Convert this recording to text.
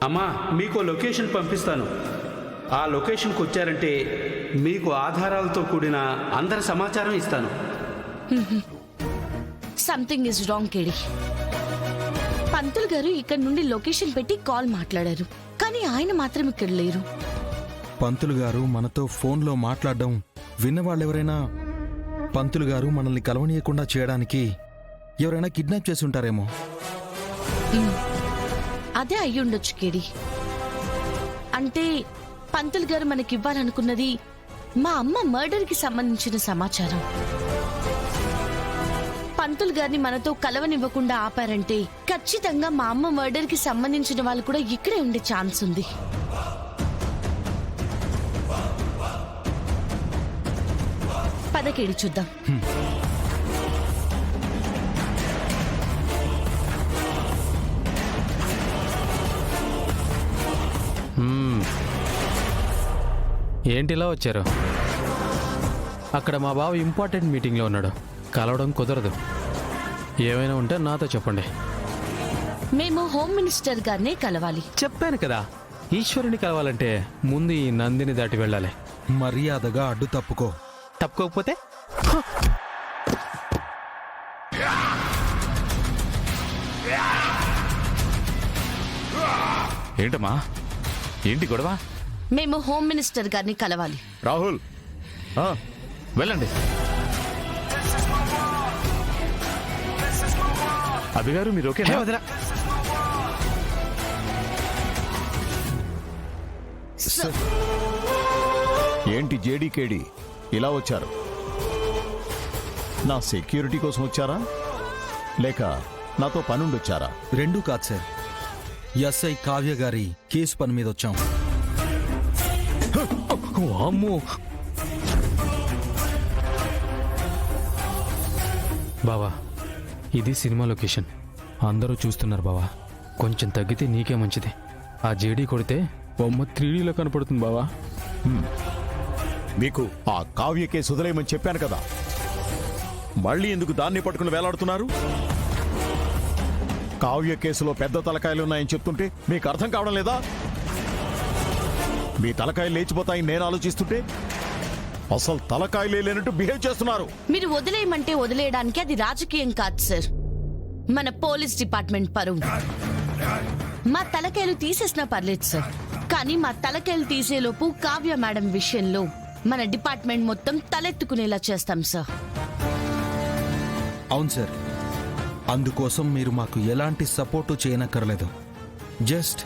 అమ్మా మీకు లొకేషన్ పంపిస్తాను. ఆ లొకేషన్కి వచ్చారంటే మీకు ఆధారాలతో కూడిన అందరి సమాచారం ఇస్తాను. సంథింగ్ ఇస్ రాంగ్ కేడి. పంతులు గారు ఇక్కడ నుండి లొకేషన్ పెట్టి కాల్ మాట్లాడారు, కానీ ఆయన మాత్రం ఇక్కడ లేరు. పంతులు గారు మనతో ఫోన్లో మాట్లాడడం విన్నవాళ్ళెవరైనా పంతులు గారు మనల్ని కలవనీయకుండా చేయడానికి ఎవరైనా కిడ్నాప్ చేసి ఉంటారేమో. అదే అయ్యుండొచ్చు కేడి. అంటే పంతులు గారు మనకివ్వాలనుకున్నది మా అమ్మ మర్డర్కి సంబంధించిన సమాచారం. పంతులు గారిని మనతో కలవనివ్వకుండా ఆపారంటే ఖచ్చితంగా మా అమ్మ మర్డర్కి సంబంధించిన వాళ్ళు కూడా ఇక్కడే ఉండే ఛాన్స్ ఉంది. పదకేడి చూద్దాం. ఏంటిలా వచ్చారు? అక్కడ మా బావ ఇంపార్టెంట్ మీటింగ్లో ఉన్నాడు, కలవడం కుదరదు. ఏమైనా ఉంటే నాతో చెప్పండి. మేము హోమ్ మినిస్టర్ గారినే కలవాలి. చెప్పాను కదా, ఈశ్వరుని కలవాలంటే ముందు ఈ నందిని దాటి వెళ్ళాలి. మర్యాదగా అడ్డు తప్పుకో. తప్పుకోకపోతే ఏంటమ్మా, ఏంటి గొడవ? మేము హోమ్ మినిస్టర్ గారిని కలవాలి. రాహుల్, వెళ్ళండి. అభిగారు మీరు ఓకే? వదిలా. ఏంటి జేడీకేడి ఇలా వచ్చారు? నా సెక్యూరిటీ కోసం వచ్చారా, లేక నాతో పనుండొచ్చారా? రెండూ కాదు సార్, ఎస్ఐ కావ్య గారి కేసు పని మీద వచ్చాం. అమ్మో బావా, ఇది సినిమా లొకేషన్, అందరూ చూస్తున్నారు బావా. కొంచెం తగ్గితే నీకే మంచిది. ఆ జేడీ కొడితే బొమ్మ 3Dలో కనపడుతుంది బావా. మీకు ఆ కావ్య కేసు వదిలేయమని చెప్పాను కదా, మళ్ళీ ఎందుకు దాన్ని పట్టుకుని వేలాడుతున్నారు? కావ్య కేసులో పెద్ద తలకాయలున్నాయని చెప్తుంటే మీకు అర్థం కావడం లేదా? మీ తలకాయలు లేచిపోతాయని నేను ఆలోచిస్తుంటే అసలు తలకాయలే లేనట్టు బిహేవ్ చేస్తున్నారు. మీరు వదిలేయమంటే వదిలేయడానికి అది రాజకీయం కాదు సార్, మన పోలీస్ డిపార్ట్మెంట్ పరువు. మా తలకాయలు తీసేసినా పర్లేదు సార్, కానీ మా తలకాయలు తీసేలోపు కావ్య మేడం విషయంలో మన డిపార్ట్మెంట్ మొత్తం తలెత్తుకునేలా చేస్తాం సార్. అవును సార్, అందుకోసం మీరు మాకు ఎలాంటి సపోర్టు చేయనక్కర్లేదు. జస్ట్